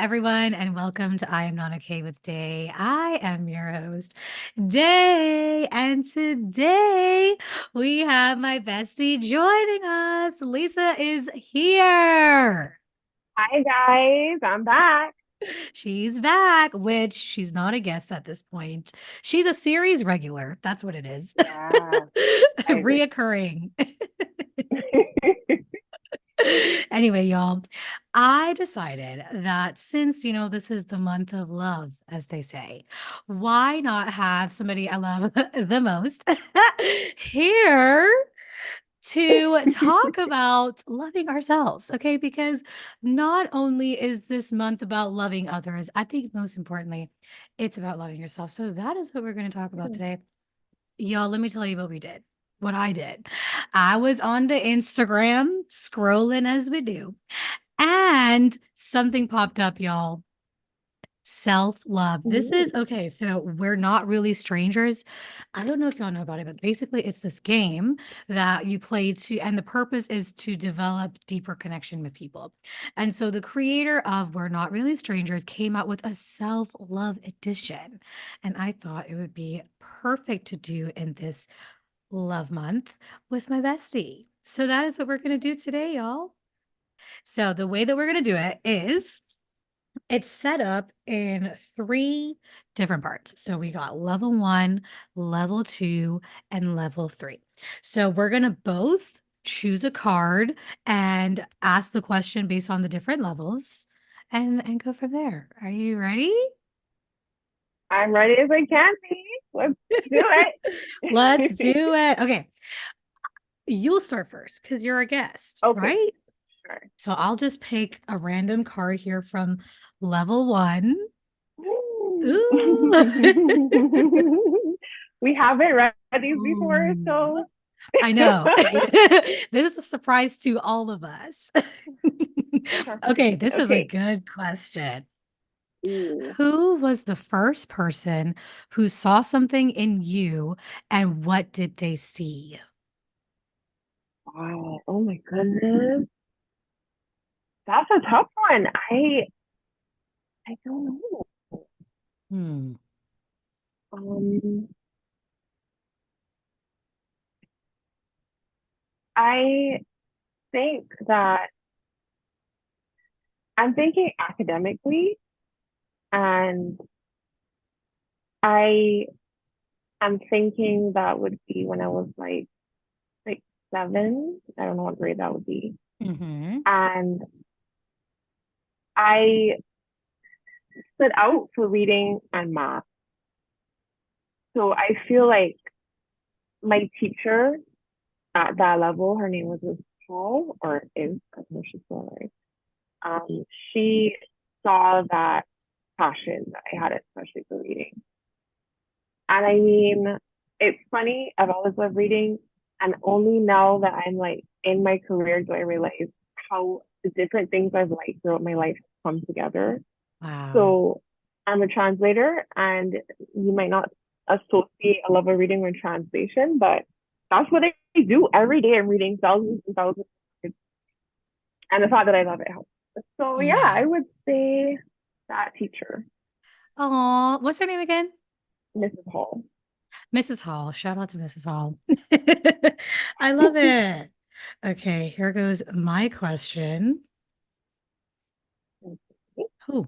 everyone, and welcome to I Am Not Okay with Day. I am your host, Day, and today we have my bestie joining us. Lisa is here. Hi guys, I'm back. She's back, which she's not a guest at this point. She's a series regular. That's what it is. Yeah, I agree. Reoccurring. Anyway, y'all, I decided that since, this is the month of love, as they say, why not have somebody I love the most here to talk about loving ourselves? Okay. Because not only is this month about loving others, I think most importantly, it's about loving yourself. So that is what we're going to talk about today. Y'all, let me tell you what we did. What I did. I was on the Instagram scrolling as we do, and something popped up, y'all. Self-love. This is Ooh. okay. So we're not really strangers. I don't know if y'all know about it, but basically it's this game that you play to, and the purpose is to develop deeper connection with people. And so the creator of We're Not Really Strangers came out with a self-love edition. And I thought it would be perfect to do in this love month with my bestie. So that is what we're going to do today, y'all. So the way that we're going to do it is it's set up in three different parts. So we got level one, level two, and level three. So we're going to both choose a card and ask the question based on the different levels and go from there. Are you ready? I'm ready as I can be. Let's do Let's it. do it. Okay. You'll start first because you're a guest, Okay, right? sure. So I'll just pick a random card here from level one. Ooh. Ooh. We haven't read these before, Ooh. so I know. This is a surprise to all of us. okay. Okay, this was a Okay. good question. Ooh. Who was the first person who saw something in you, and what did they see? Wow. Oh my goodness. That's a tough one. I don't know. Hmm. Um I think that I'm thinking academically, and I am thinking that would be when I was like 7. I don't know what grade that would be. Mm-hmm. And I stood out for reading and math. So I feel like my teacher at that level, her name was Miss Paul, or is, I don't know if she's still alive. She saw that passion that I had, especially for reading. And I mean, it's funny, I've always loved reading, and only now that I'm like in my career do I realize how the different things I've liked throughout my life come together. Wow. So I'm a translator, and you might not associate a love of reading with translation, but that's what I do every day. I'm reading thousands and thousands of words, and the fact that I love it helps. So yeah, Yeah. I would say that teacher, Oh, what's her name again? Mrs. Hall. Mrs. Hall. Shout out to Mrs. Hall. I love it. Okay, here goes my question. Who?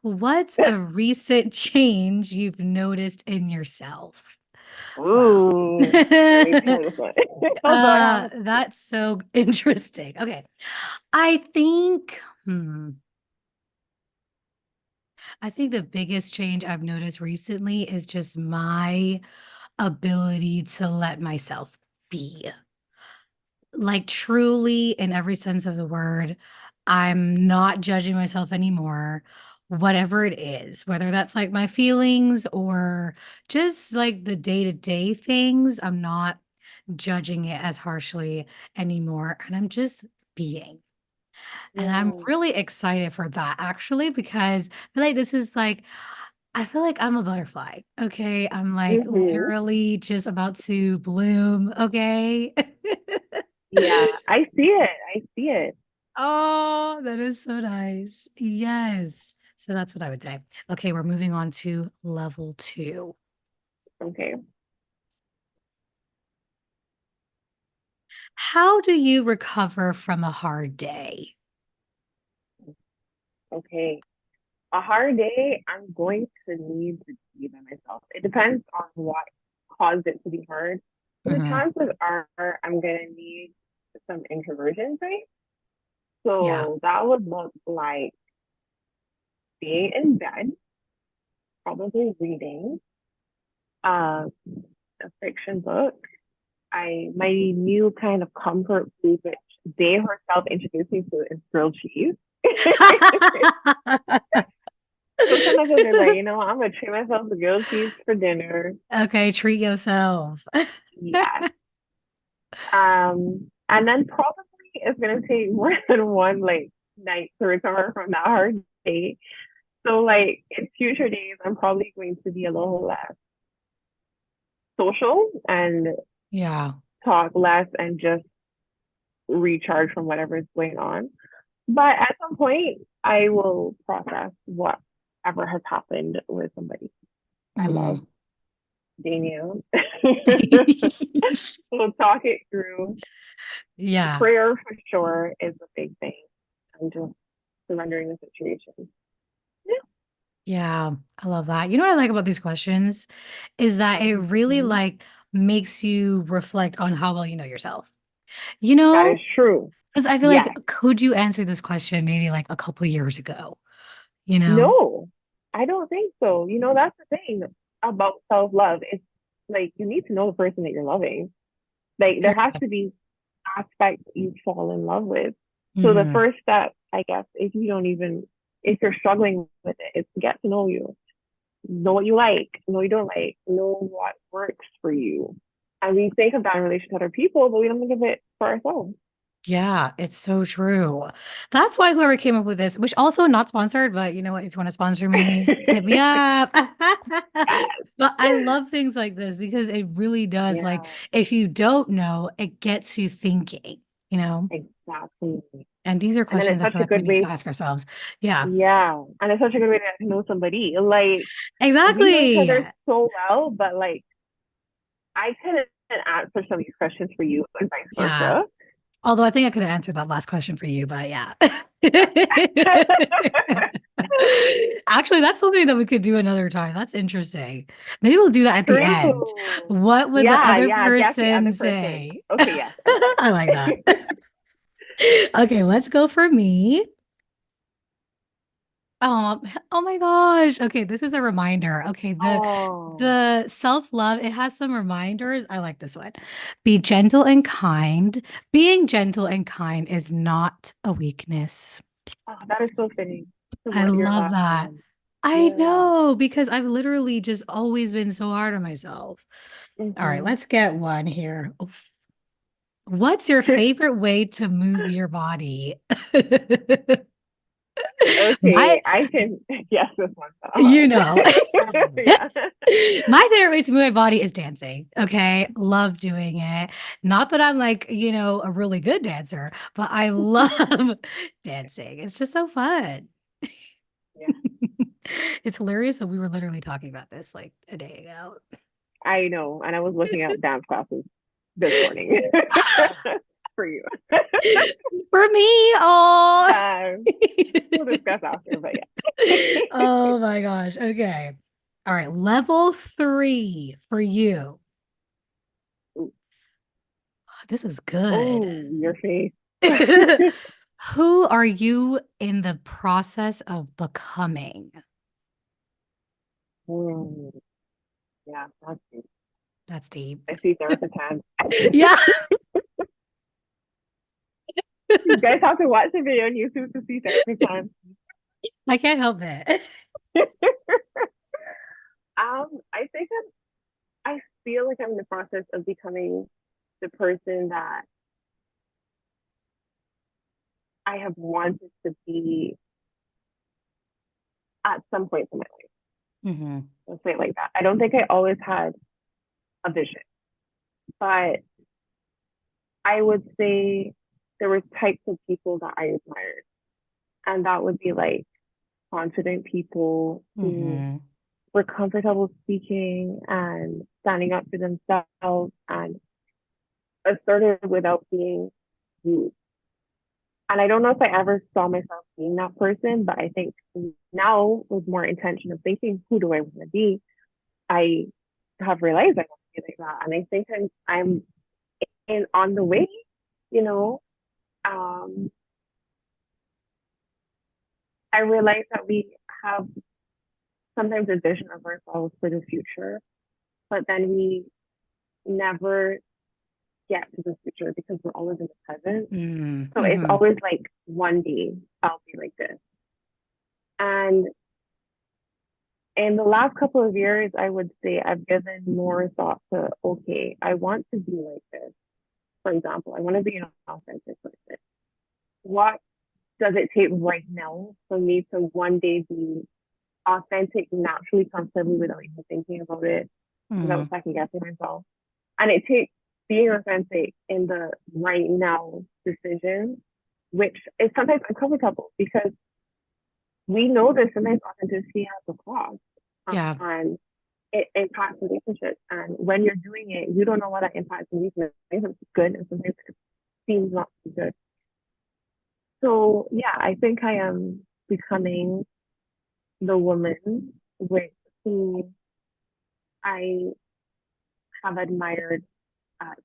What's a recent change you've noticed in yourself? Wow. Ooh, let me think of this one. Although I have, That's so interesting. Okay. I think, I think the biggest change I've noticed recently is just my ability to let myself be. Like truly in every sense of the word, I'm not judging myself anymore. Whatever it is, whether that's like my feelings or just like the day-to-day things, I'm not judging it as harshly anymore. And I'm just being. And I'm yeah. really excited for that actually, because I feel like this is like, I feel like I'm a butterfly. Okay. I'm like Mm-hmm. literally just about to bloom. Okay. Yeah, I see it. I see it. Oh, that is so nice. Yes. So that's what I would say. Okay, we're moving on to level two. Okay. How do you recover from a hard day? Okay. A hard day, I'm going to need to be by myself. It depends on what caused it to be hard. But the Hmm. chances are I'm gonna need some introversion time. Yeah. So that would look like being in bed, probably reading uh, a fiction book. I my new kind of comfort food, which they herself introduced me to, is grilled cheese. So sometimes I'll be like, I'm gonna treat myself to grilled cheese for dinner. Okay, treat yourself. Yeah. And then probably it's gonna take more than one like night to recover from that hard day. So like in future days, I'm probably going to be a little less social and Yeah. talk less and just recharge from whatever is going on. But at some point, I will process whatever has happened with somebody I love, Mhm. Daniel. We'll talk it through. Yeah. Prayer for sure is a big thing. I'm just surrendering the situation. Yeah. Yeah. I love that. You know what I like about these questions is that it really Mhm. like makes you reflect on how well you know yourself. That is true. Because I feel like, Yes. could you answer this question maybe like a couple years ago? You know? No, I don't think so. That's the thing about self love. It's like you need to know the person that you're loving. Like there has to be aspects you fall in love with. So the Hmm. first step, I guess, if you're struggling with it, is to get to know you. Know what you like, know what you don't like, know what works for you. And we think of that in relation to other people, but we don't think of it for ourselves. Yeah, it's so true. That's why whoever came up with this, which also not sponsored, but you know what, if you want to sponsor me, hit me up. But I love things like this because it really does, like, Yeah, if you don't know, it gets you thinking, you know? exactly. And these are And then questions it's I such feel a like we good need to way, ask ourselves. Yeah, yeah. And it's such a good way to get to know somebody. Like, we know each exactly. other so well, but like, I couldn't answer some of these questions for you and vice Yeah. versa. Although I think I could have answered that last question for you, but yeah. Actually, that's something that we could do another time. That's interesting. Maybe we'll do that at the end. True. What would the Yeah, other yeah, guess the person other person. say? Okay, yes, okay. I like that. Okay, let's go for me. Oh, oh my gosh. Okay, this is a reminder. Okay, the Oh, the self-love, it has some reminders. I like this one. Be gentle and kind. Being gentle and kind is not a weakness. that is so fitting to I what your love last that. one. I Yeah. know because I've literally just always been so hard on myself. All right, Hmm. let's get one here. What's your favorite way to move your body? My, Okay, I can guess this one. you know. Yeah. My favorite way to move my body is dancing. Okay. Love doing it. Not that I'm like, a really good dancer, but I love dancing. It's just so fun. Yeah, It's hilarious that we were literally talking about this like a day ago. I know. And I was looking at dance classes this morning for you. For me, oh. We'll discuss after, but yeah. Oh my gosh. Okay. All right. Level three for you. This is good. Oh, your face. Who are you in the process of becoming? Mm, yeah, That's deep. I see therapist hands. Yeah, You guys have to watch the video on YouTube to see therapist hands. I can't help it. I think I feel like I'm in the process of becoming the person that I have wanted to be at some point in my life. Hmm. Let's say it like that. I don't think I always had a vision, but I would say there were types of people that I admired. And that would be like confident people who Mm-hmm. were comfortable speaking and standing up for themselves and assertive without being rude. And I don't know if I ever saw myself being that person, but I think now with more intention of thinking, who do I want to be? I have realized I want to be like that. And I think I'm in on the way, you know. Um, I realize that we have sometimes a vision of ourselves for the future, but then we never get to the future because we're always in the present. So it's Mm-hmm. always like one day I'll be like this. And in the last couple of years, I would say I've given more thought to, okay, I want to be like this. For example, I want to be an authentic person. What does it take right now for me to one day be authentic naturally, comfortably without even thinking about it, Mm-hmm. without second guessing myself? And it takes being authentic in the right now decision, which is sometimes uncomfortable because we know that sometimes authenticity has a cost. Yeah. And it impacts relationships. And when you're doing it, you don't know what that impacts in these. Sometimes it's good and sometimes it seems not to be good. So yeah, I think I am becoming the woman with who I have admired at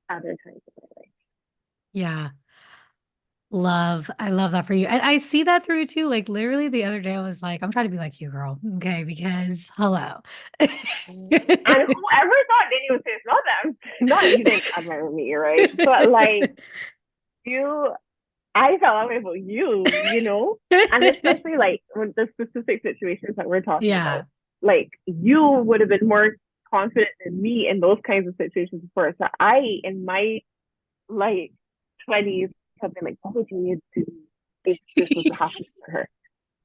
other times of my life. Yeah. Love. I love that for you. And I see that through too. Like literally the other day I was like, I'm trying to be like you, girl. Okay, because hello. And whoever thought Danny would say it's not that not that you didn't admire me, right? But like you I felt that way about you, you know? And especially like with the specific situations that we're talking Yeah. about. Like you would have been more confident than me in those kinds of situations before. So I, in my like 20s, have been like, what would you need to do if this was to happen to her?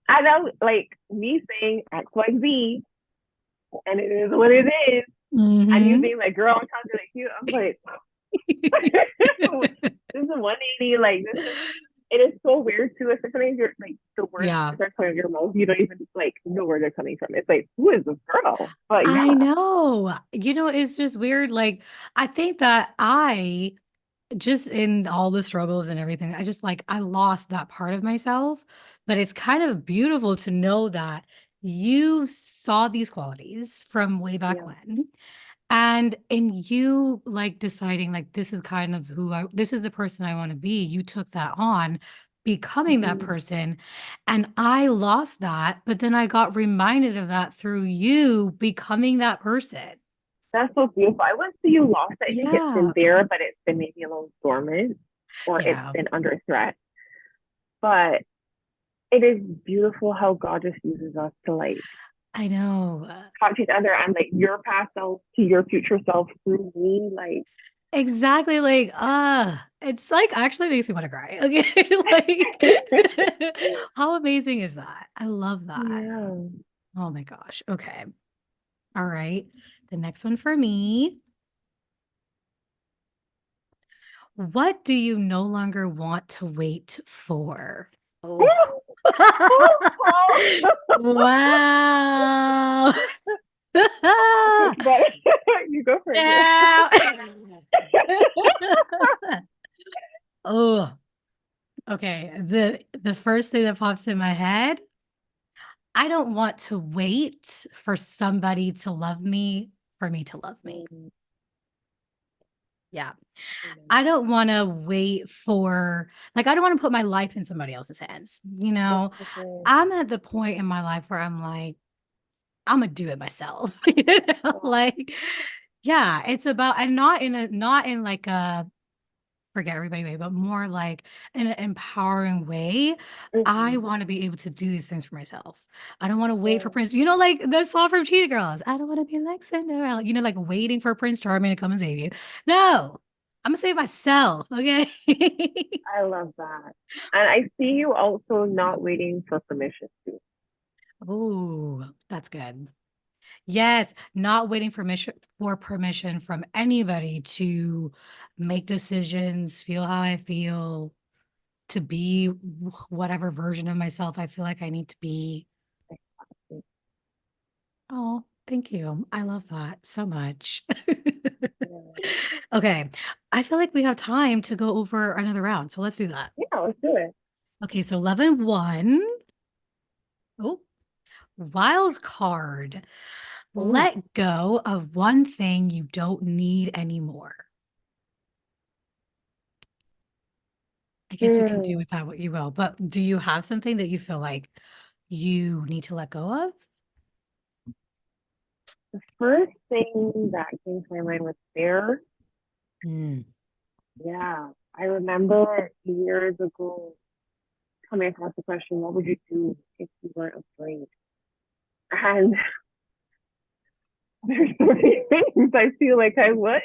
And I was like me saying X, Y, Z, and it is what it is. And you Hmm. being like, girl, I'm trying to be like you. I'm like, this is a 180. Like this is it is so weird too, especially if you're like the words Yeah. are coming out of your mouth, you don't even like know where they're coming from. It's like, who is this girl? But I yeah, know. It's just weird. Like, I think that I just in all the struggles and everything, I just like I lost that part of myself. But it's kind of beautiful to know that you saw these qualities from way back yeah. when. And in you like deciding like this is kind of this is the person I want to be, you took that on, becoming that Mm-hmm. person. And I lost that, but then I got reminded of that through you becoming that person. That's so beautiful. I wouldn't say you lost it. I think it's been Yeah. there, but it's been maybe a little dormant or it's Yeah. been under threat. But it is beautiful how God just uses us to like I know. talk to each other and like your past self to your future self through me. Like, Exactly. Like, it's like actually makes me want to cry. Okay. Like, how amazing is that? I love that. yeah. Oh my gosh. Okay. All right. The next one for me. What do you no longer want to wait for? Oh. Wow. I'll think about it. You go for it, girl. Yeah. Oh, okay. The first thing that pops in my head, I don't want to wait for somebody to love me for me to love me. Mm, Yeah. amen. I don't want to wait for like I don't want to put my life in somebody else's hands. Okay. I'm at the point in my life where I'm like I'm gonna do it myself. You know? Wow. Like yeah, it's about and not in like a forget everybody way, but more like in an empowering way. I Mm-hmm. want to be able to do these things for myself. I don't want to wait for Yeah. Prince, like the song from Cheetah Girls. I don't want to be like Cinderella, like waiting for Prince Charming to come and save you. No, I'm gonna save myself. Okay. I love that. And I see you also not waiting for permission to. Oh, that's good. Yes, not waiting for permission from anybody to make decisions, feel how I feel. to be whatever version of myself I feel like I need to be. Oh, thank you. I love that so much. Yeah, Okay. I feel like we have time to go over another round. So let's do that. yeah, let's do it. Okay. So 11-1. Oh, wild card. Oh, Let go of one thing you don't need anymore. I guess you can do hmm. with that what you will, but do you have something that you feel like you need to let go of? The first thing that came to my mind was fear. Mm, Yeah, I remember years ago coming across the question, what would you do if you weren't afraid? And there's so many things I feel like I would.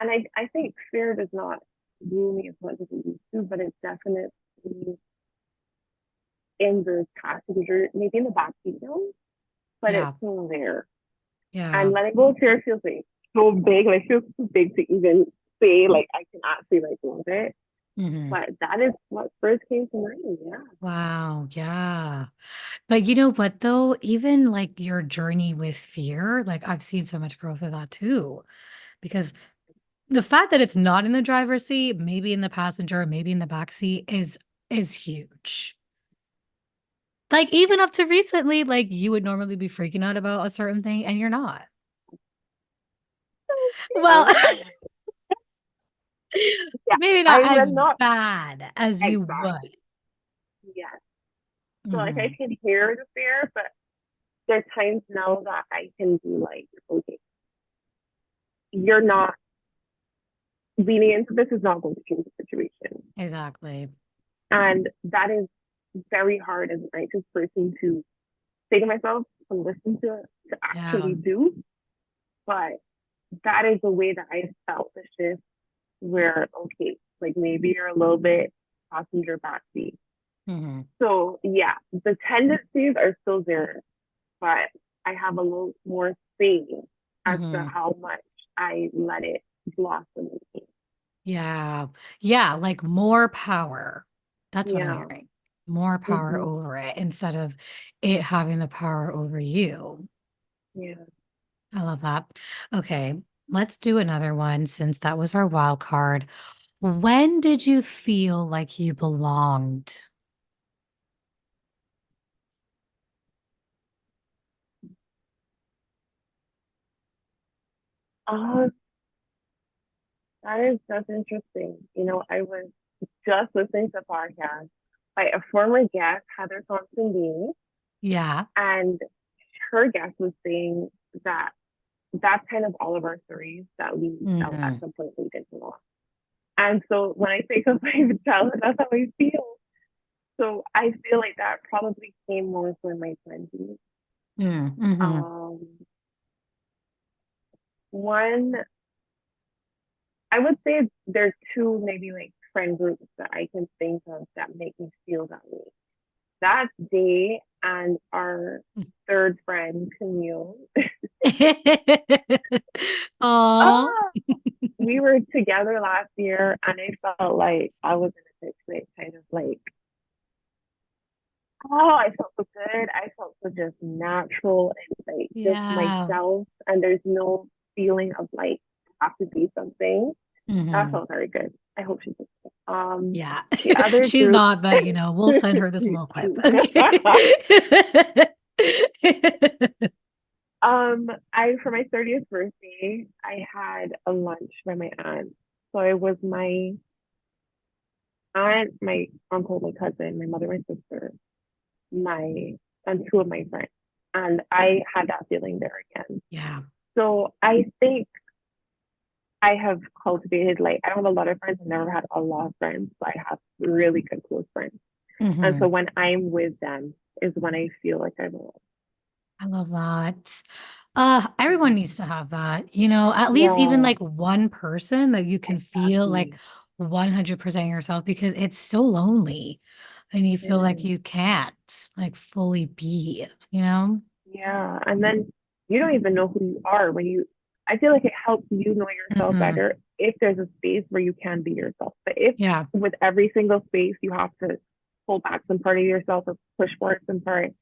And I think fear does not rule me as much as it used to, but it's definitely in the passenger, maybe in the back seat now, but it's yeah. still there. And Yeah. letting go of fear feels like so big, like feels too big to even say like I can actually like go of it. Hmm. But that is what first came to mind. Yeah. Wow. Yeah. But you know what though? Even like your journey with fear, like I've seen so much growth with that too. Because the fact that it's not in the driver's seat, maybe in the passenger, maybe in the back seat is huge. Like even up to recently, like you would normally be freaking out about a certain thing and you're not. Well, Yeah. Yeah. maybe I not as am not bad as you would. exactly. Yes. So like I Hmm. can hear the fear, but there's times now that I can be like, okay, you're not leaning into this is not going to change the situation. Exactly. And that is very hard as an anxious person to say to myself, to listen to Yeah. actually do. But that is the way that I felt the shift where, okay, like maybe you're a little bit passenger backseat. Hmm. So yeah, the tendencies are still there, but I have a little more say as to Hmm. how much I let it blossom in me. Yeah. Yeah. Like more power. That's what I'm Yeah. hearing. More power Mm-hmm. over it instead of it having the power over you. Yeah. I love that. Okay. Let's do another one since that was our wild card. When did you feel like you belonged? Oh, that's interesting. You know, I was just listening to a podcast by a former guest, Heather Thompson Dean, Yeah. and her guest was saying that that's kind of all of our stories that we felt at Hmm. some point we didn't belong. And so when I think of my childhood, that's how I feel. So I feel like that probably came more from my 20s. Mm-hmm. Um, one, I would say there's two maybe like friend groups that I can think of that make me feel that way. That's Day and our third friend, Camille. Oh, Ah, we were together last year, and I felt like I was in a situation kind of like, oh, I felt so good. I felt so just natural and like just yeah. myself, and there's no feeling of like have to be something. That Hmm. felt very good. I hope she's okay. Yeah. The other She's group. not, but we'll send her this little clip. Okay. I for my 30th birthday, I had a lunch by my aunt. So it was my aunt, my uncle, my cousin, my mother, my sister, my and two of my friends. And I had that feeling there again. Yeah. So I think I have cultivated like I don't have a lot of friends. I've never had a lot of friends, but I have really good close friends. And so Hmm. when I'm with them is when I feel like I belong. I love that. Everyone needs to have that, at least even Yeah, like one person that you can feel like exactly. 100% yourself because it's so lonely and you feel like Yeah. you can't like fully be, you know? Yeah. And then you don't even know who you are when you, I feel like it helps you know yourself Hmm. better if there's a space where you can be yourself. But if Yeah. with every single space you have to pull back some part of yourself or push forward some part,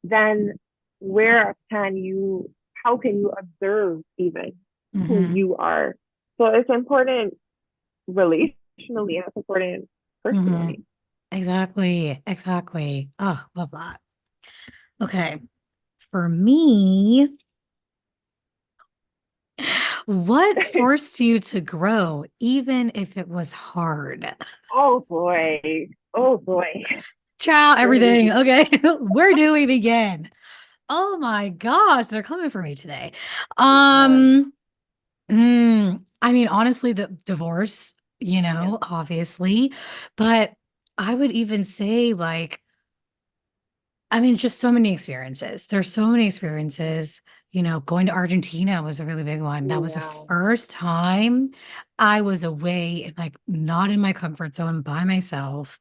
then where can you, how can you observe even who Hmm. you are? So it's important relationally and it's important Hmm. personally. Exactly. Exactly. Oh, love that. Okay. For me, what forced you to grow, even if it was hard? Oh boy. Oh boy. Ciao, Where do we everything. begin? Okay. Where do we begin? Oh my gosh, they're coming for me today. Yeah. Um, I mean, honestly, the divorce, Yeah. obviously, but I would even say like, I mean, just so many experiences. There's so many experiences. Going to Argentina was a really big one. That was the Yeah. first time I was away and like not in my comfort zone by myself,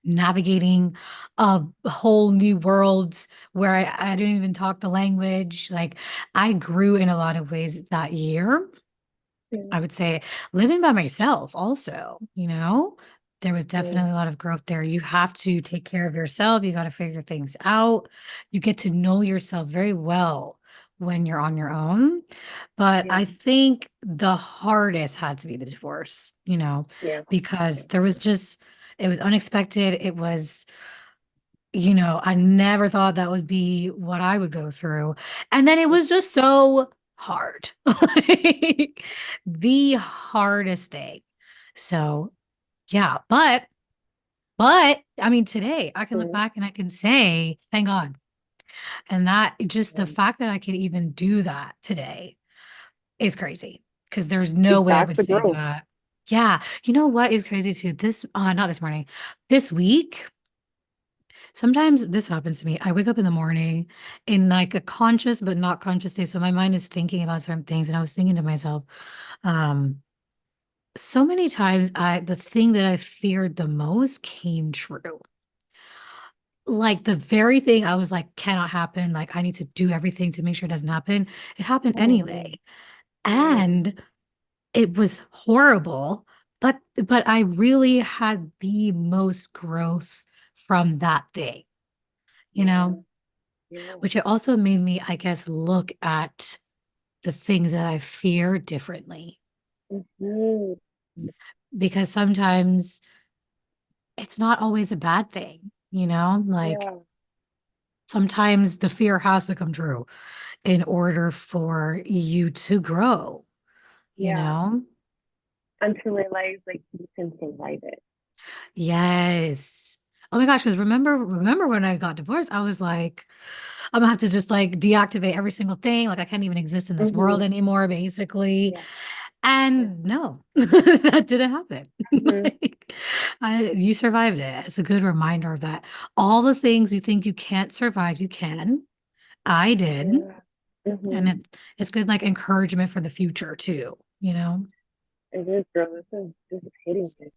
navigating a whole new world where I didn't even talk the language. Like I grew in a lot of ways that year. Yeah. I would say living by myself also, there was Yeah. definitely a lot of growth there. You have to take care of yourself. You got to figure things out. You get to know yourself very well when you're on your own. But Yeah. I think the hardest had to be the divorce, Yeah. because Yeah. there was just, it was unexpected. It was, I never thought that would be what I would go through. And then it was just so hard. Like the hardest thing. So, yeah, but I mean today I can look Yeah. back and I can say, thank God. And that just the fact that I can even do that today is crazy because there's no way I That's would the say growth. that. Yeah, you know what is crazy too? Not this morning, this week. Sometimes this happens to me. I wake up in the morning in like a conscious but not conscious state. So my mind is thinking about certain things. And I was thinking to myself, um, so many times the thing that I feared the most came true. Like the very thing I was like, cannot happen. Like I need to do everything to make sure it doesn't happen. It happened Mm-hmm. anyway. Yeah. And it was horrible, but I really had the most growth from that thing, you Yeah. know? Yeah. Which it also made me, I guess, look at the things that I fear differently. Mm-hmm. Because sometimes it's not always a bad thing, Like Yeah. sometimes the fear has to come true in order for you to grow, you Yeah. know? And to realize like you can survive it. Yes. Oh my gosh, because remember when I got divorced, I was like, I'm gonna have to just like deactivate every single thing. Like I can't even exist in this world Mm-hmm. anymore, basically. Yeah. Yeah. And no, that didn't happen. Mm-hmm. Like, you survived it. It's a good reminder of that. All the things you think you can't survive, you can. I did. Yeah. Mm-hmm. And it's good, like encouragement for the future too, you know? It is, girl. This is hitting me.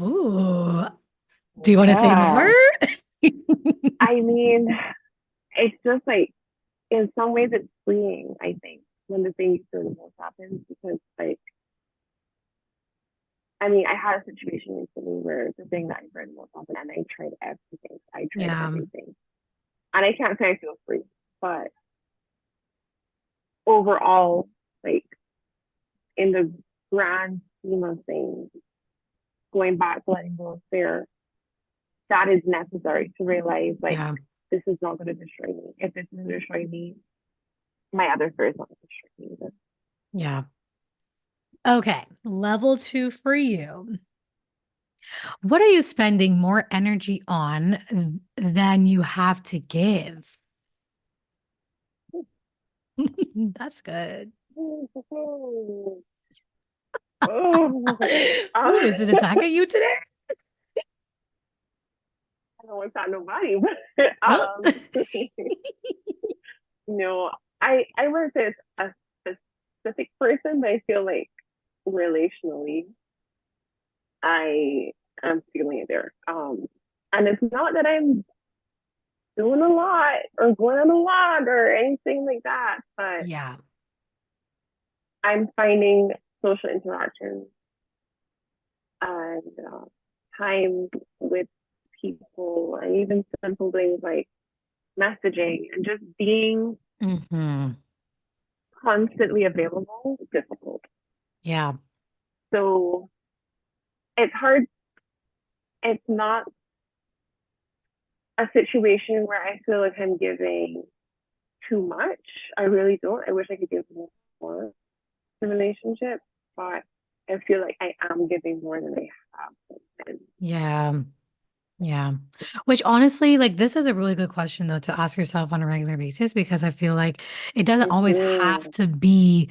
Ooh, do you want to say more? Yeah. I mean, it's just like in some ways it's freeing, I think, when the thing you fear the most happens because like I mean, I had a situation recently where the thing that I feared the most happened and I tried everything. I tried Yeah, everything. And I can't say I feel free, but overall, like in the grand scheme of things, going back to letting go of fear, that is necessary to realize like yeah, this is not going to destroy me. If this is going to destroy me, my other fear is not going to destroy me either. yeah. Okay, level two for you. What are you spending more energy on than you have to give? That's good. Oh, oh, Ooh, is it attack at you today? I don't want to nobody, but Oh. no, I work with a specific person, but I feel like relationally, I am feeling it there. And it's not that I'm doing a lot or going on a lot or anything like that, but Yeah. I'm finding social interactions and time with people, and even simple things like messaging and just being Hmm. constantly available is difficult. Yeah. So it's hard. It's not a situation where I feel like I'm giving too much. I really don't. I wish I could give more to the relationship, but I feel like I am giving more than I have. And, Yeah. Yeah. Which honestly, like this is a really good question though to ask yourself on a regular basis because I feel like it doesn't always have mm-hmm, to be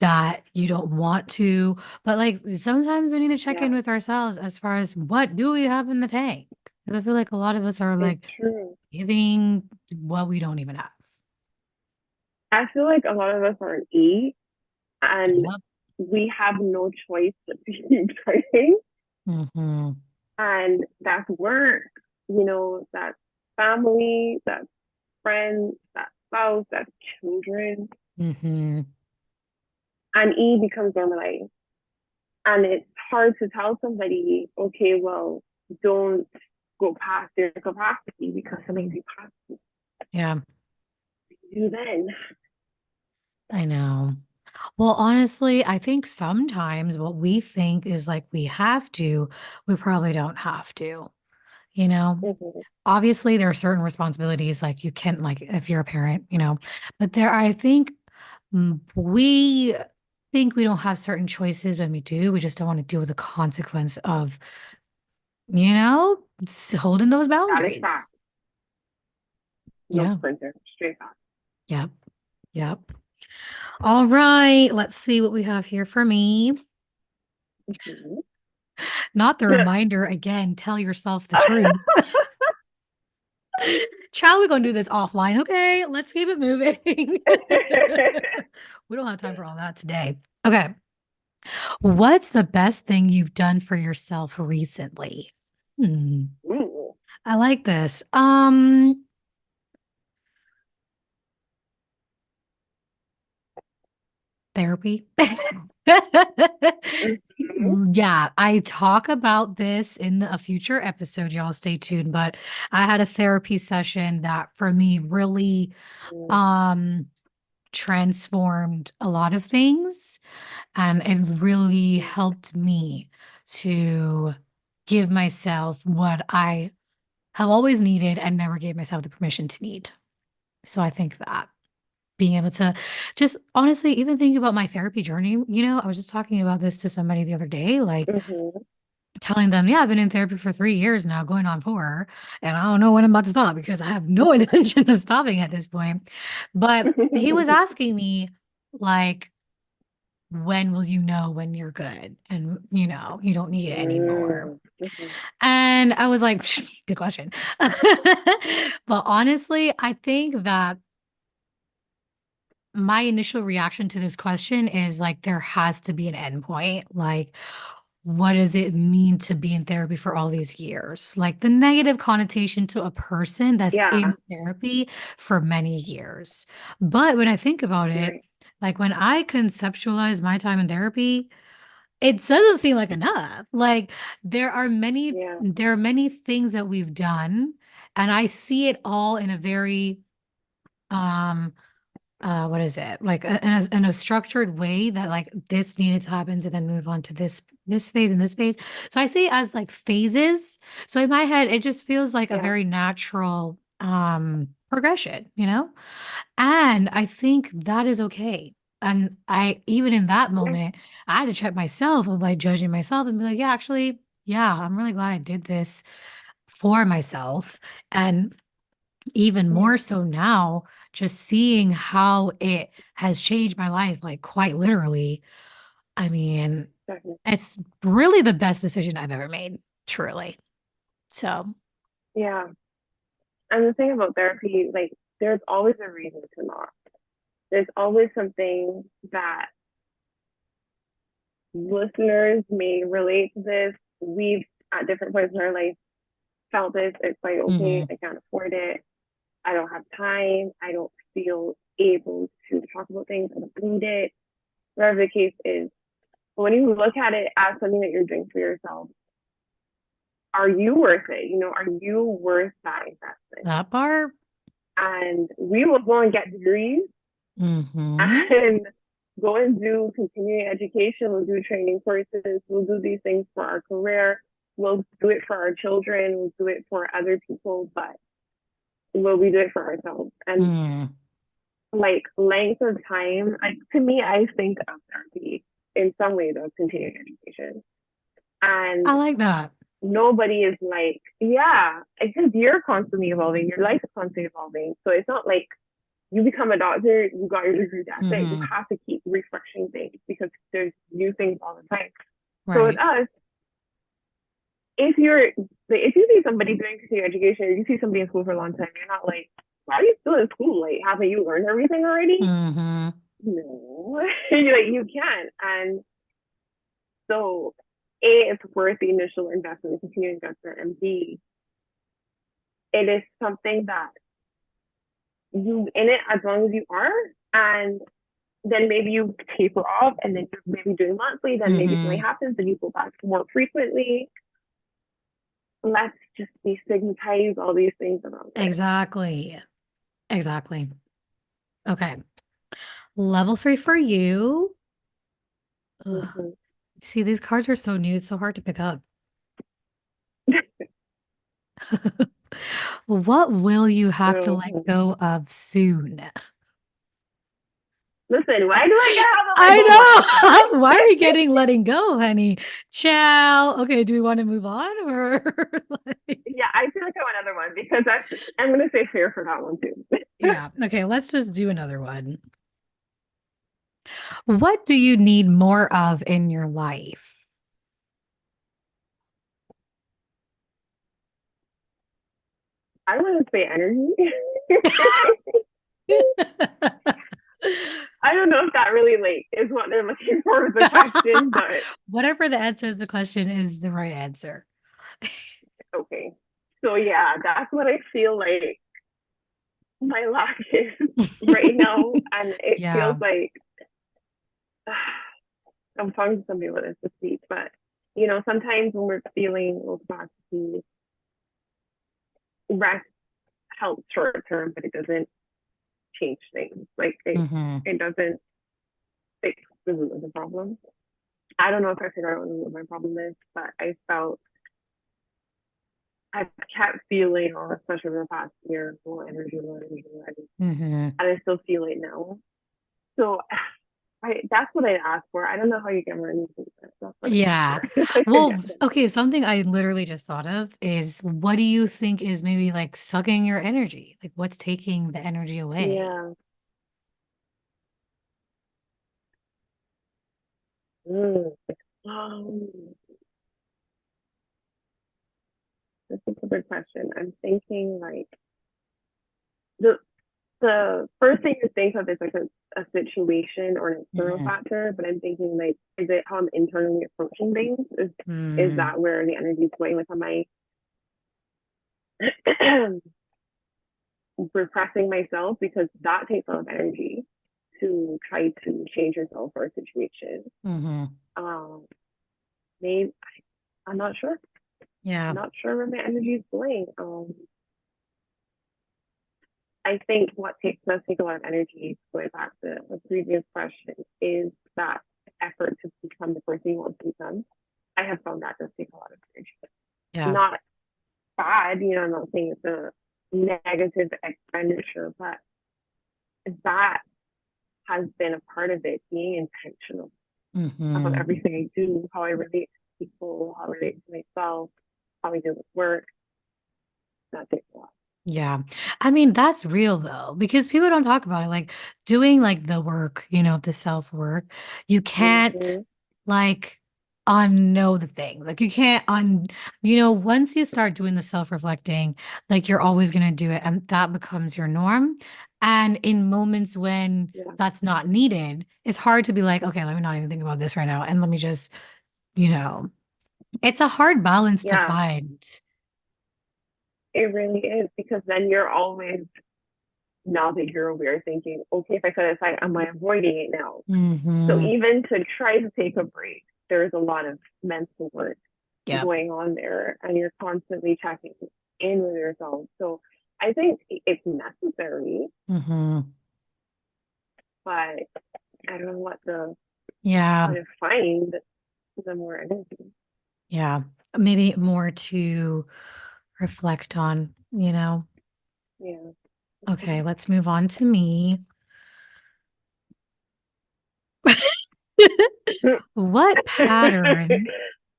that you don't want to, but like sometimes we need to check yeah, in with ourselves as far as what do we have in the tank? Because I feel like a lot of us are it's like true. giving what we don't even have. I feel like a lot of us are an E, and Yep. we have no choice but to keep trying. Mm-hmm. And that's work, that's family, that's friends, that's spouse, that's children. Mm-hmm. And E becomes normalized. And it's hard to tell somebody, okay, well, don't go past your capacity because something you pass Yeah, you then. I know. Well, honestly, I think sometimes what we think is like we have to, we probably don't have to, you know? Mm-hmm. Obviously, there are certain responsibilities like you can't, like if you're a parent, but there, I think we think we don't have certain choices when we do. We just don't want to deal with the consequence of, holding those That is fact. boundaries. No Yeah. sprinter, straight fact. Yep. Yep. All right. Let's see what we have here for me. Mm-hmm. Not the reminder again, tell yourself the truth. Child, we're gonna do this offline. Okay, let's keep it moving. We don't have time for all that today. Okay. What's the best thing you've done for yourself recently? Hmm. Ooh. I like this. Therapy. Mm-hmm. Yeah, I talk about this in a future episode. Y'all stay tuned. But I had a therapy session that for me really um transformed a lot of things. And it really helped me to give myself what I have always needed and never gave myself the permission to need. So I think that being able to just honestly even think about my therapy journey, I was just talking about this to somebody the other day, like Mm-hmm. telling them, yeah, I've been in therapy for 3 years now, going on 4, and I don't know when I'm about to stop because I have no intention of stopping at this point. But he was asking me, like, when will you know when you're good and you don't need it anymore? Mm-hmm. And I was like, good question. But honestly, I think that my initial reaction to this question is like there has to be an endpoint. Like, what does it mean to be in therapy for all these years? Like the negative connotation to a person that's Yeah, in therapy for many years. But when I think about you're it, right. like when I conceptualize my time in therapy, it doesn't seem like enough. Like Yeah, there are many things that we've done, and I see it all in a very um what is it, like in a structured way that like this needed to happen to then move on to this phase and this phase. So I see it as like phases. So in my head it just feels like a yeah, very natural progression, and I think that is okay. And I even in that yeah, moment I had to check myself of like judging myself and be like, yeah, actually, yeah, I'm really glad I did this for myself. And even more yeah, so now, just seeing how it has changed my life, like quite literally. I mean, definitely. it's really the best decision I've ever made, truly. So, Yeah. And the thing about therapy, like, there's always a reason to not. There's always something that listeners may relate to this. We've, at different points in our life, felt this. It's like, okay, mhm, I can't afford it. I don't have time. I don't feel able to talk about things. I don't need it. whatever the case is. But when you look at it as something that you're doing for yourself, are you worth it? Are you worth that investment? That part. And we will go and get degrees Mm-hmm. and go and do continuing education. We'll do training courses. We'll do these things for our career. We'll do it for our children. We'll do it for other people, but will we do it for ourselves? And Mm. like length of time, like to me, I think of therapy in some ways of continuing education. And I like that. nobody is like, yeah, because you're constantly evolving, your life is constantly evolving. So it's not like you become a doctor, you got your degree, that's it. You Mm-hmm. have to keep refreshing things because there's new things all the time. So with Right. us, if you see somebody doing continuing education, or you see somebody in school for a long time, you're not like, why are you still in school? Like, haven't you learned everything already? Mm-hmm. No, you can't. And so, A, it's worth the initial investment, the continuing investment, and B, it is something that you in it as long as you are, and then maybe you taper off, and then you're maybe doing monthly, then maybe something Mm-hmm. happens, and you go back more frequently. Let's just destigmatize all these things around it. Exactly. Exactly. Okay. Level 3 for you. Ugh. Mm-hmm. See, these cards are so new, it's so hard to pick up. What will you have to let So, go of soon? listen, why do I gotta have a let go one this I know. time? Why are we getting letting go, honey? Ciao. Okay, do we want to move on or like Yeah, I feel like I want another one because I'm gonna say fair for that one too. yeah, okay, let's just do another one. What do you need more of in your life? I want to say energy. I don't know if that really like is what they're looking for with the question, but Whatever the answer is the question is the right answer. okay. So yeah, that's what I feel like my lack is right now, and it feels Yeah. like I'm talking to somebody about this week, but sometimes when we're feeling low capacity, rest helps short term, but it doesn't change things. Like Hmm. it doesn't fix the root of the problem. I don't know if I figured out what my problem is, but I've kept feeling, especially over the past year, low energy, Hmm. and I still feel it now. So that's what I asked for. I don't know how you get more energy. That's what I asked Yeah. for. I Well, guess it. okay, something I literally just thought of is what do you think is maybe like sucking your energy? Like what's taking the energy away? Yeah. Mm. Um, this is a good question. I'm thinking like the the first thing you think of is like a situation or an external Hmm. factor, but I'm thinking like, is it how I'm internally approaching things? Is Mm, that where the energy is going? Like, am I repressing myself because that takes a lot of energy to try to change yourself for a situation. hmm. Um, maybe I'm not sure. I'm Yeah. not sure where my energy is going. I think what does take a lot of energy, going back to the previous question, is that effort to become the person you want to become. I have found that does take a lot of energy. Yeah. Not bad, I'm not saying it's a negative expenditure, but that has been a part of it, being intentional about Hmm. everything I do, how I relate to people, how I relate to myself, how I deal with work. That takes a lot. Yeah. I mean, that's real though, because people don't talk about it. Like doing like the work, the self work, you can't Mm-hmm. like unknow the thing. Like you can't once you start doing the self reflecting, like you're always going to do it and that becomes your norm. And in moments when Yeah. that's not needed, it's hard to be like, okay, let me not even think about this right now. And let me just, you know, it's a hard balance to Yeah, find. it really is because then you're always now that you're aware, thinking, okay, if I set it aside, am I avoiding it now? So Mm-hmm. even to try to take a break, there's a lot of mental work Yeah. going on there, and you're constantly checking in with yourself. So I think it's necessary, Mm-hmm. but I don't know what the how Yeah. to find the more energy. Yeah. Maybe more to reflect on, you know. Yeah. Okay, let's move on to me. What pattern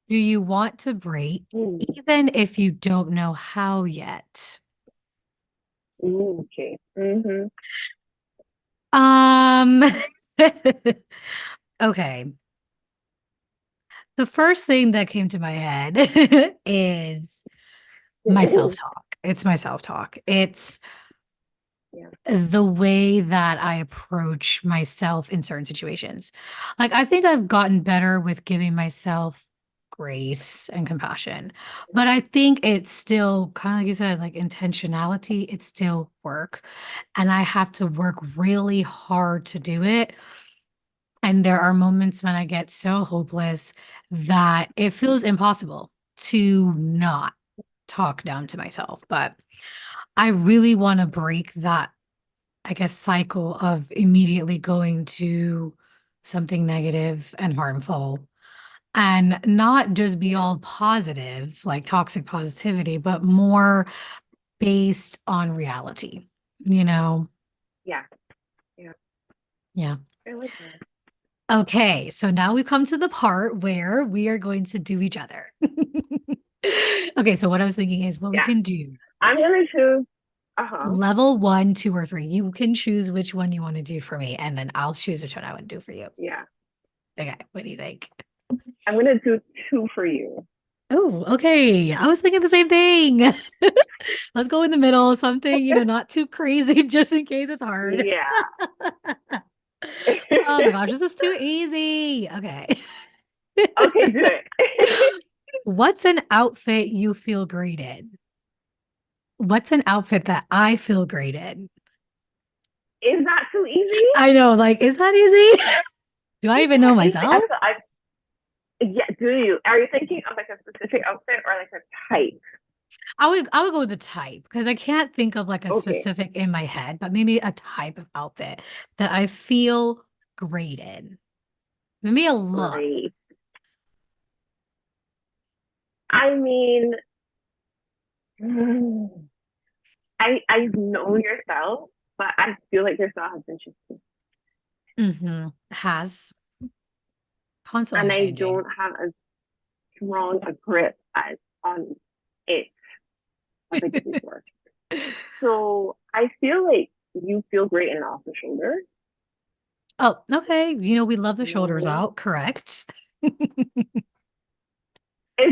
do you want to break, even if you don't know how yet? Okay. Mm-hmm. Um, okay. The first thing that came to my head is my self-talk. It's my self-talk. It's Yeah. the way that I approach myself in certain situations. Like, I think I've gotten better with giving myself grace and compassion, but I think it's still kind of like you said, like intentionality, it's still work. And I have to work really hard to do it. And there are moments when I get so hopeless that it feels impossible to not talk down to myself. But I really want to break that, I guess, cycle of immediately going to something negative and harmful and not just be Yeah. all positive, like toxic positivity, but more based on reality, you know? Yeah. Yeah. Yeah. I like that. Okay, so now we've come to the part where we are going to do each other. Okay, so what I was thinking is what we Yeah. can do I'm gonna choose. Uh-huh. level one, two, or three. You can choose which one you want to do for me, and then I'll choose which one I want to do for you. Yeah. Okay, what do you think? I'm gonna do two for you. Oh, okay. I was thinking the same thing. Let's go in the middle, something, not too crazy, just in case it's hard. Yeah. Oh my gosh, this is too easy. Okay. Okay, do it. What's an outfit you feel great in? What's an outfit that I feel great in? Is that too easy? I know, like, is that easy? Do I even Yeah, know easy. myself? Yeah, do you? Are you thinking of like a specific outfit or like a type? I would go with the type because I can't think of like a Okay, specific in my head, but maybe a type of outfit that I feel great in. Maybe a look. great. I mean, I know your style, but I feel like your style has been shifting, Has and constantly I changing. don't have as strong a grip as on it as I did before. So I feel like you feel great in off the shoulder. Oh, okay. We love the shoulders No, out, correct? is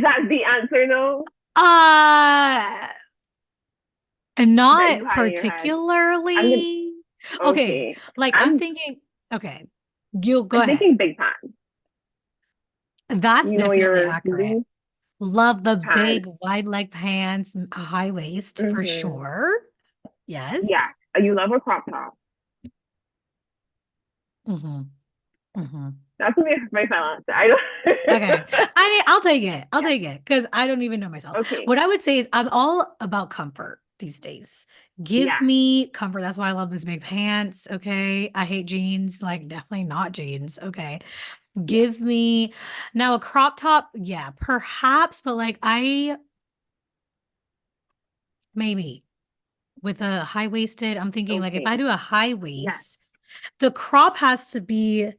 that the answer? No, Uh, and that not you had in your head. I'm gonna. particularly. Okay, Okay, like I'm I'm. thinking, okay, you go I'm ahead. thinking big pants. That's You know definitely your accurate. loose Love the pants. big wide leg pants, a high waist for Mm-hmm. sure. Yeah, Yes. you love a crop top. Mm-hmm. Mm-hmm. That's gonna be my final answer. I Okay. don't. I mean, I'll take it. I'll Yeah. take it because I don't even know myself. Okay. What I would say is I'm all about comfort these days. Give Yeah. me comfort. That's why I love those big pants. Okay. I hate jeans, like definitely not jeans. Okay. Yeah. Give me now a crop top. Yeah, perhaps, but like I maybe with a high waisted, I'm thinking like if I Okay. do a high Yeah. waist, the crop has to be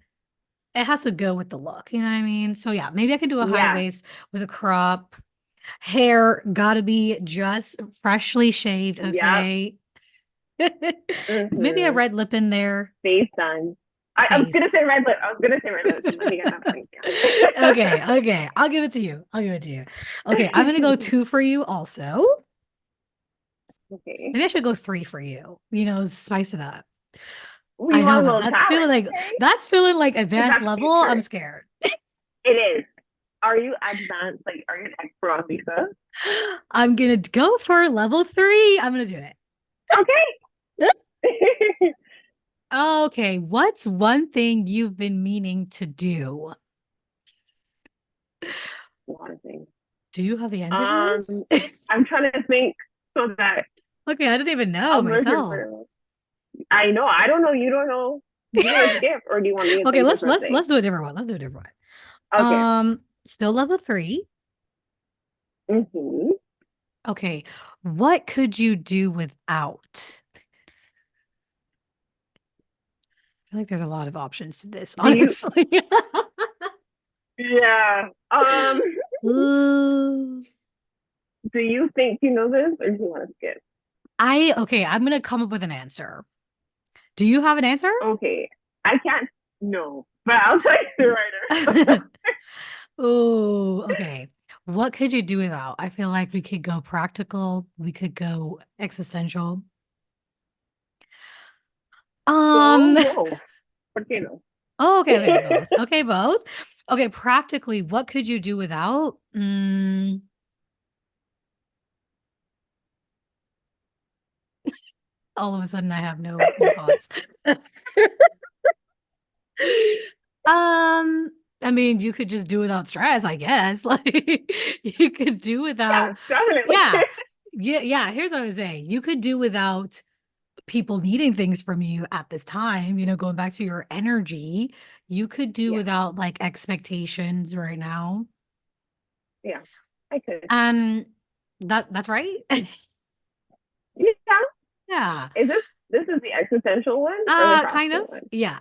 it has to go with the look, you know what I mean? So yeah, maybe I could do a high Yeah. waist with a crop. Hair gotta be just freshly shaved, Yep. okay? Maybe a Mm-hmm. red lip in there. Face done. I was gonna Face. say red lip. I was gonna say red lip. Let me get that point. Okay, okay. I'll give it to you. I'll give it to you. Okay, I'm gonna go two for you also. Okay. Maybe I should go three for you. Spice it up. We I want know, a but little challenge, okay? that's feeling like Because advanced that's level. I'm future. scared. It is. Are you advanced? Like, are you an expert on Lisa? I'm gonna go for level three. I'm gonna do it. Okay. Okay, what's one thing you've been meaning to do? A lot of things. Do you have the answer to Um, this? I'm trying to think so that Okay, I didn't even know I'll look at myself. it. I know. I don't know. You don't know. Do you want to skip or do you want me to Okay, think of let's something? let's do a different one. Let's do a different one. Okay. Still level 3. Mm-hmm. Okay, what could you do without? I feel like there's a lot of options to this, Do you? honestly. Yeah. Ooh. Do you think you know this or do you want to skip? Okay, I'm gonna come up with an answer. Do you have an answer? Okay. I can't. No, but I'll tell you the writer. Oh, okay. What could you do without? I feel like we could go practical, we could go existential. So Um, both. ¿Por qué no? oh, okay, both. Okay, both. Okay, practically, what could you do without? All of a sudden I have no thoughts. Um, I mean, you could just do without stress, I guess. Like you could do Yeah, without, definitely. yeah. Yeah, here's what I was saying. You could do without people needing things from you at this time, going back to your energy. You could do Yeah, without like expectations right now. yeah. I could. And that's right. Yeah. Yeah. Is this is the existential one or the Kind of. practical one? Yeah.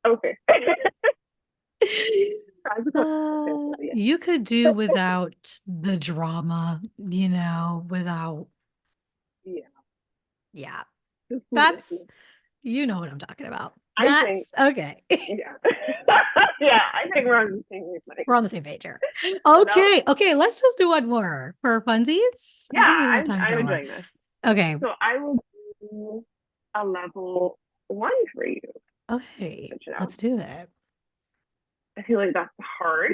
Okay. Practical existential, yeah. You could do without the drama, without, Yeah. yeah. The That's, foolishness. what I'm talking about. I think, That's okay. yeah. Yeah, I think we're on the same wavelength. We're on the same page here. So that was, Okay. Okay. Let's just do one more for funsies. I yeah, think we have time to I'm do one. enjoying this. Okay. So I will do a level 1 for you. Okay. Good to know. Let's do it. I feel like that's hard.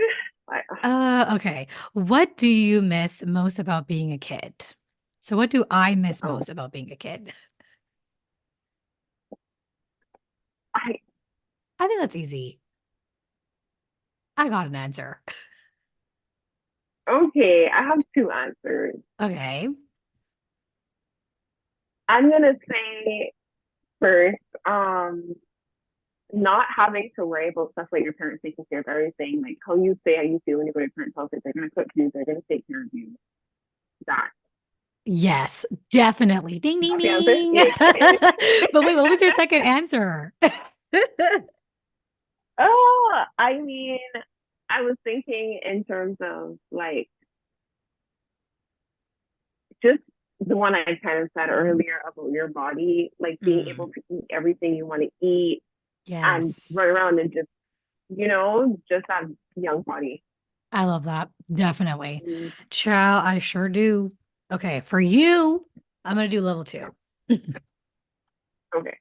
I, Okay. What do you miss most about being a kid? So what do I miss oh, most about being a kid? I I think that's easy. I got an answer. okay. I have two answers. Okay. I'm gonna say first, not having to worry about stuff like your parents taking care of everything, like how you say how you feel when you go to your parents' house, like they're gonna cook you, they're gonna take care of you. That Yes, definitely. Ding, ding, that's the answer. ding. Yeah. But wait, what was your second answer? Oh, I mean, I was thinking in terms of like just the one I kind of said earlier about your body, like being able Mm, to eat everything you want to eat and yes, run around and just, just that young body. I love that. Definitely. Mm, Chow, I sure do. Okay, for you, I'm gonna do level yeah. 2. Okay.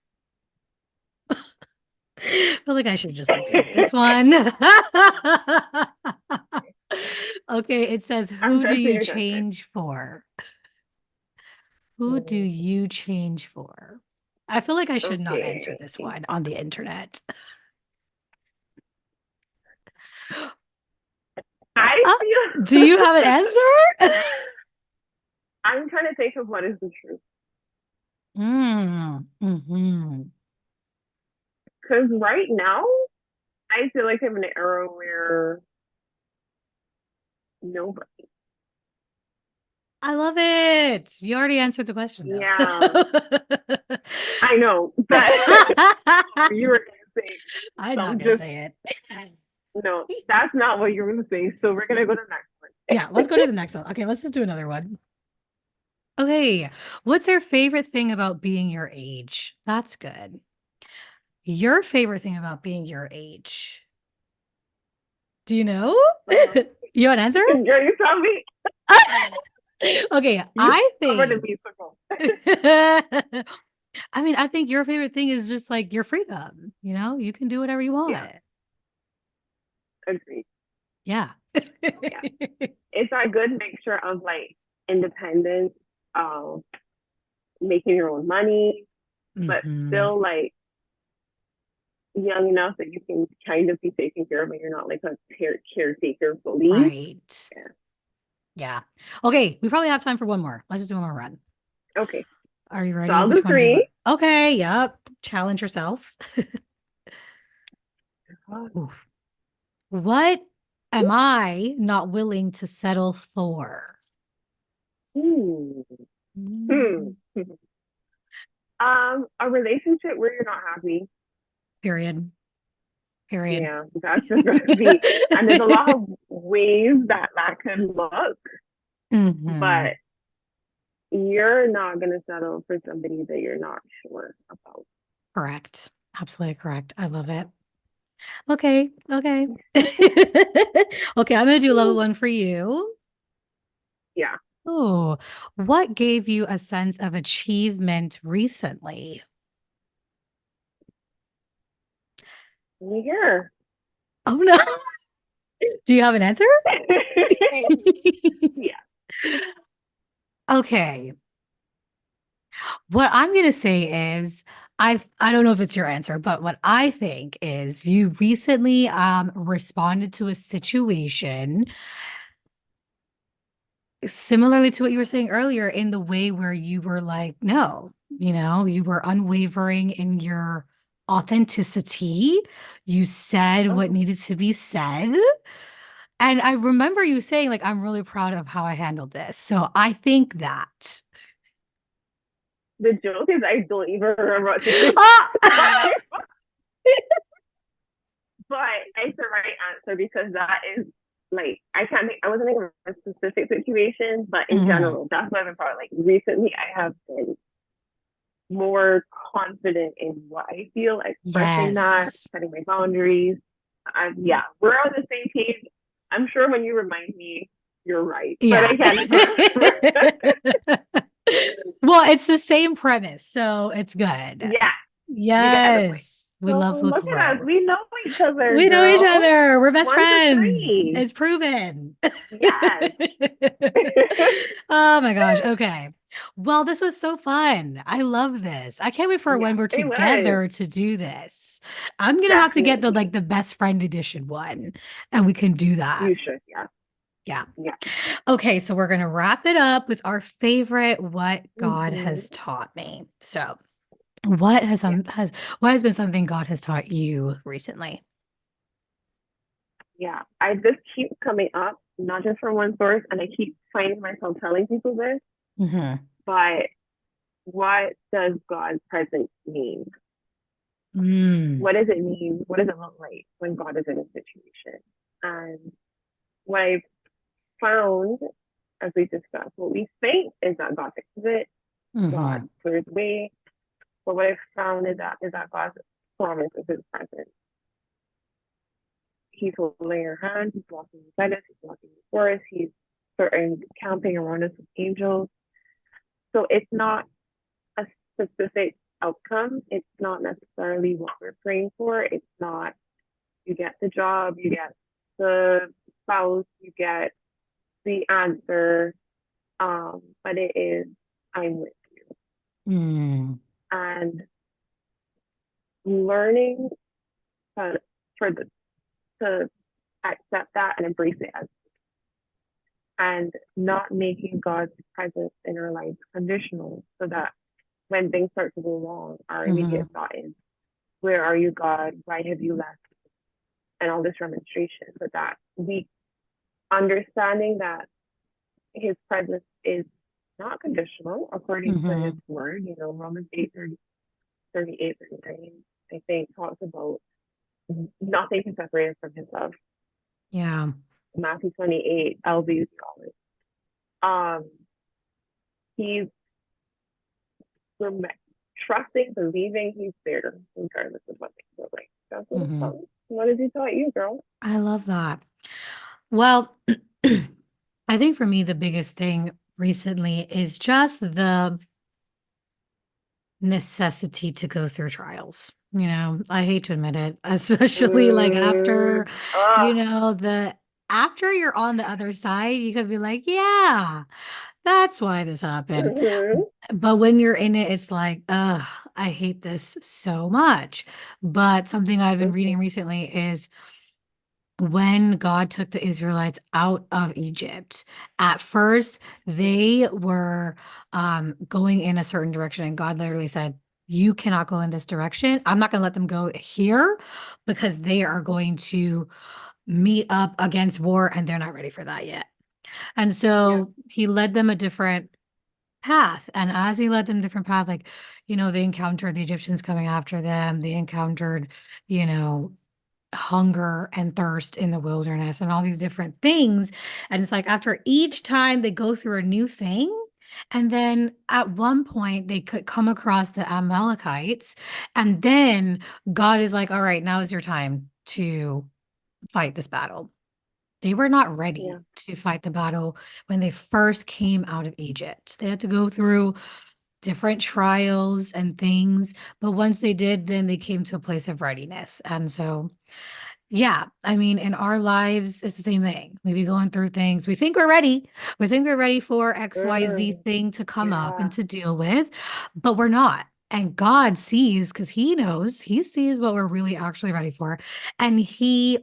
I feel like I should just like skip this one. Okay, it says, I'm who do trusting you your judgment. change for? Who do Mm, you change for? I feel like I should not answer okay. this one on the internet. I Uh, do feel you have an answer? I'm trying to think of what is the truth. Mm-hmm. Because right now, I feel like I'm in an era where nobody. I love it. You already answered the question though. So Yeah, I know, but you were going to say, I'm so not gonna just, say it. no, that's not what you were going to say. So we're going to go to the next Yeah, let's go to the next one. Okay, let's just do another one. Okay, what's your favorite thing about being your age? That's good. Your favorite thing about being your age. Do you know? one. You have an answer? Girl, you tell me. Okay, You I covered the think. musical. I mean, I think your favorite thing is just like your freedom. You can do whatever you Yeah, want. agreed. Yeah. Yeah, it's a good mixture of like independence, making your own money, but Mm-hmm. still like young enough that you can kind of be taken care of and you're not like a caretaker fully. Right. Yeah. Yeah. Okay, we probably have time for one more. Let's just do one more run. Okay. Are you So ready? I'll Which do one do you want? three. Okay, yep. Challenge yourself. Oof. What am I not willing to settle for? Hmm. Hmm. Mm, A relationship where you're not happy. period. Period. Yeah, that's just gonna be, and there's a lot of ways that that can look, Hmm. but you're not gonna settle for somebody that you're not sure about. Correct. Absolutely correct. I love it. Okay. Okay. Okay, I'm gonna do level one for you. Yeah, Oh, what gave you a sense of achievement recently? here. Oh no. Do you have an answer? Yeah. Okay. What I'm going to say is I don't know if it's your answer, but what I think is you recently responded to a situation similarly to what you were saying earlier in the way where you were like, no, you were unwavering in your authenticity. You said what Oh, needed to be said. And I remember you saying, like, I'm really proud of how I handled this. So I think that. the joke is I don't even remember what situation, Ah! but it's the right answer because that is like I can't think. I wasn't thinking of a specific situation, but in Mhm. general, that's what I've been proud of. Like recently, I have been more confident in what I feel, expressing that, Yes. setting my boundaries. Yeah, we're on the same page. I'm sure when you remind me, you're right, but Yeah. I can't remember. Well, it's the same premise, so it's good. Yeah, you get the point. Yes. We So love the look at us. We growth. know each other, We know each girl. other. We're best One to friends. three. It's proven. Yes. Oh my gosh. Okay. Well, this was so fun. I love this. I can't wait for Yeah, when we're it was. together to do this. I'm gonna have to get the Definitely. like the best friend edition one, and we can do that. You should. Yeah. Yeah. Yeah. Okay, so we're gonna wrap it up with our favorite what God Hmm. has taught me. So, what has Yeah. what has been something God has taught you recently? Yeah. I just keep coming up, not just from one source, and I keep finding myself telling people this, Hmm. but what does God's presence mean? Mm. What does it mean? What does it look like when God is in a situation? And what I've found, as we discussed, what we think is that God fixes it, God Hmm. clears the way. But what I've found is that God's promise is His presence. He's holding your hand. He's walking beside us. He's walking before us. He's certain camping around us with angels. So it's not a specific outcome. It's not necessarily what we're praying for. It's not you get the job, you get the spouse, you get the answer. But it is I'm with you. Mm. And learning to, for the to accept that and embrace it as and not making God's presence in our lives conditional so that when things start to go wrong, our Hmm. immediate thought is, where are you, God? Why have you left? And all this remonstration. But that we understanding that his presence is not conditional according to his Hmm. word, Romans 8:30, 38, 39, I think talks about nothing can separate us from his love. Yeah. Matthew 28, LB, um, he's trusting, believing he's there, regardless of what things look like. That's what it's Hmm. called. What did he taught you, girl? I love that. Well, I think for me, the biggest thing recently is just the necessity to go through trials. I hate to admit it, especially like Mm, after, ah, the after you're on the other side, you could be like, yeah, that's why this happened. Mm-hmm. But when you're in it, it's like, ugh, I hate this so much. But something I've been reading Mm-hmm. recently is when God took the Israelites out of Egypt, at first they were going in a certain direction, and God literally said, you cannot go in this direction. I'm not going to let them go here because they are going to meet up against war and they're not ready for that yet. And Yeah. so he led them a different path. And as he led them a different path, like, they encountered the Egyptians coming after them. They encountered, you know, hunger and thirst in the wilderness and all these different things. And it's like after each time they go through a new thing. And then at one point they could come across the Amalekites. And then God is like, all right, now is your time to fight this battle. They were not ready Yeah. to fight the battle when they first came out of Egypt. They had to go through different trials and things. But once they did, then they came to a place of readiness. And so, yeah, I mean, in our lives, it's the same thing. We be going through things. We think we're ready. We think we're ready for XYZ Mm. thing to come up and Yeah. to deal with, but we're not. And God sees because He knows, He sees what we're really actually ready for. And He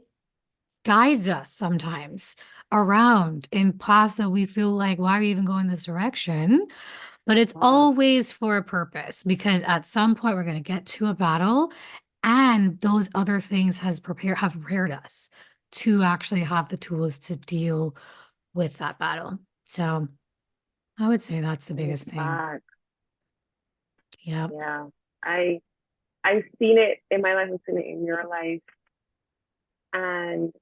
guides us sometimes around in paths that we feel like, why are we even going this direction? But it's Wow. always for a purpose because at some point we're going to get to a battle and those other things have prepared us to actually have the tools to deal with that battle. So I would say that's the In biggest thing. fact, Yep. yeah. I I've seen it in my life, I've seen it in your life, and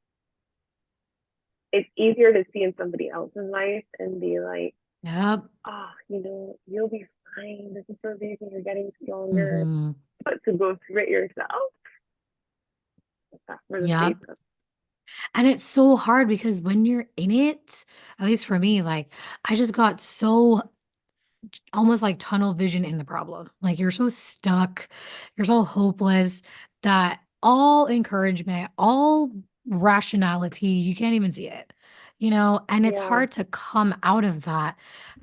it's easier to see in somebody else's life and be like, Yep. oh, you'll be fine. This is the reason you're getting stronger. Hmm. But to go through it yourself, that's for the Yep. safest. And it's so hard because when you're in it, at least for me, like I just got so almost like tunnel vision in the problem. Like you're so stuck, you're so hopeless that all encouragement, all rationality, you can't even see it, and it's Yeah. hard to come out of that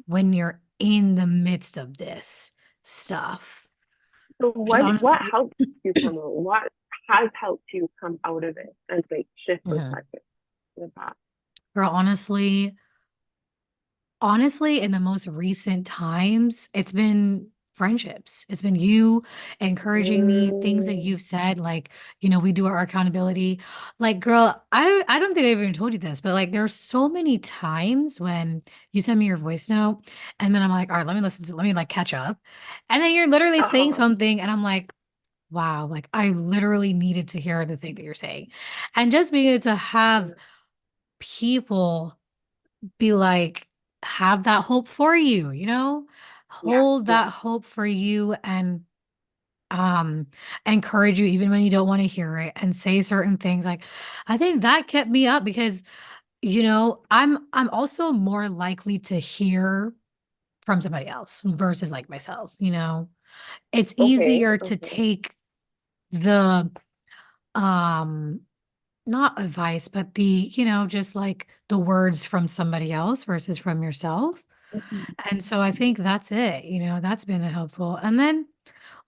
when you're in the midst of this stuff, So which is what honestly, helps you come out? What has helped you come out of it and like shift Mhm. perspective with that? Girl, honestly, in the most recent times, it's been friendships. It's been you encouraging me, things that Mm, you've said, like, we do our accountability. Like, girl, I don't think I even told you this, but like there's so many times when you send me your voice note and then I'm like, all right, let me like catch up. And then you're literally saying uh-huh. something and I'm like, wow, like I literally needed to hear the thing that you're saying. And just being able to have Yeah. people be like, have that hope for you, Yeah. hold Yeah. that hope for you and um encourage you even when you don't want to hear it and say certain things. Like I think that kept me up because I'm also more likely to hear from somebody else versus like myself. It's Okay. easier to Okay. take the um not advice, but just like the words from somebody else versus from yourself. Mhm. And so I think that's it, that's been helpful. And then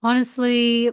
honestly, Yeah.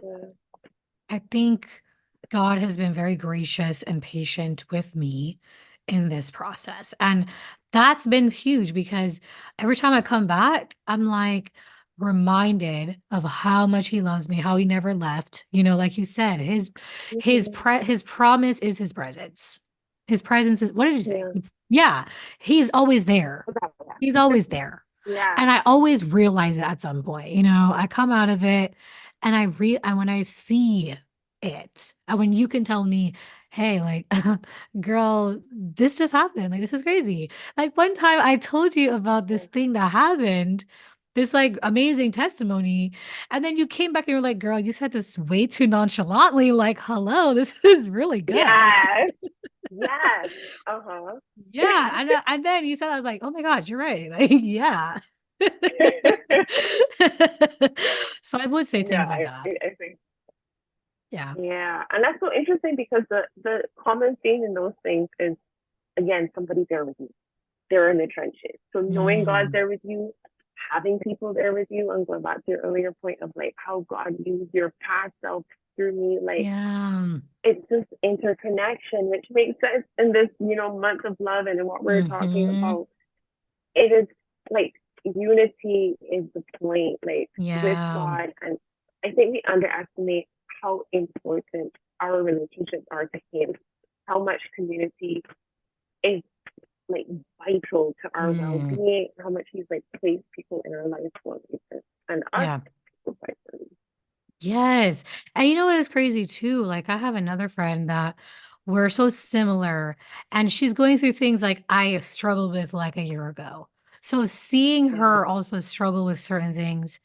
I think God has been very gracious and patient with me in this process. And that's been huge because every time I come back, I'm like reminded of how much he loves me, how he never left. Like you said, Mhm. his promise is his presence. His presence is, what did you say? Yeah. Yeah, he's always there. Okay. He's always there. Yeah. And I always realize it at some point, I come out of it and when I see it, and when you can tell me, hey, like, girl, this just happened. Like, this is crazy. Like, one time I told you about this thing that happened, this like amazing testimony. And then you came back and you're like, girl, you said this way too nonchalantly. Like, hello, this is really good. Yes. Yes. Uh-huh. Yeah. And then you said, I was like, oh my God, you're right. Like, yeah. So I would say Yeah, things like that. I think. Yeah. Yeah. And that's so interesting because the common theme in those things is again, somebody there with you. They're in the trenches. So knowing God's Mm. there with you, having people there with you, and going back to your earlier point of like how God used your past self through me, like Yeah. it's this interconnection, which makes sense in this, month of love and in what we're talking Mm-hmm. about. It is like unity is the point, like with Yeah. God. And I think we underestimate how important our relationships are to Him, how much community is like vital to our well Mm. being, how much He's like placed people in our lives for a reason, and us Yeah. for a reason. Yes. And you know what is crazy too? Like I have another friend that we're so similar and she's going through things like I struggled with like a year ago. So seeing Yeah. her also struggle with certain things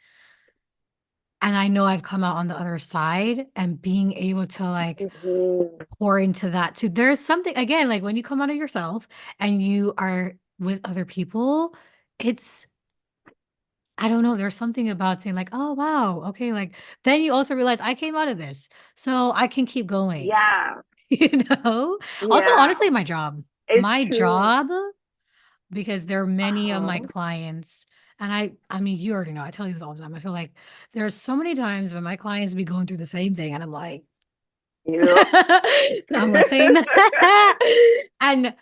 and I know I've come out on the other side and being able to like Mm-hmm. pour into that too. There's something again, like when you come out of yourself and you are with other people, it's I don't know. There's something about saying like, oh wow, okay, like then you also realize I came out of this, so I can keep going. Yeah. You know? Also, Yeah. honestly, my job. It's My true. job, because there are many of my Uh-huh. clients, and I mean, you already know, I tell you this all the time. I feel like there's so many times when my clients be going through the same thing, and I'm like, Yep. I'm like saying that. And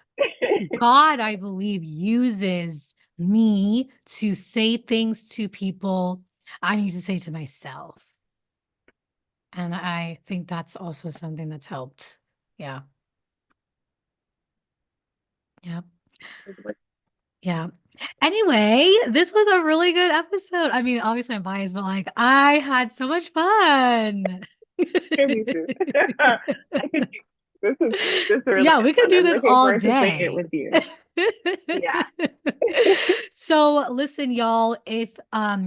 God, I believe, uses me to say things to people I need to say to myself. And I think that's also something that's helped. Yeah. Yeah. Yeah. Anyway, this was a really good episode. I mean, obviously I'm biased, but like I had so much fun. Me too. I could keep, this is really Yeah, we good could fun. do I'm this looking all forward to playing it day. with you. Yeah. So listen, y'all, if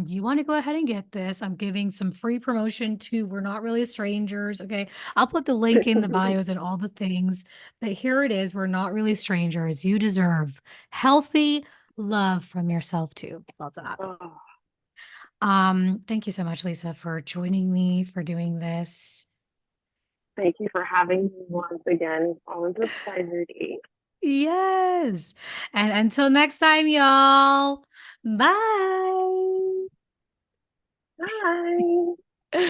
you want to go ahead and get this, I'm giving some free promotion to We're Not Really Strangers. Okay. I'll put the link in the bios and all the things. But here it is. We're not really strangers. You deserve healthy love from yourself too. Love that. Oh, Thank you so much, Lisa, for joining me for doing this. thank you for having me once again. It's always a pleasure to eat. Yes. And until next time, y'all. Bye. Bye.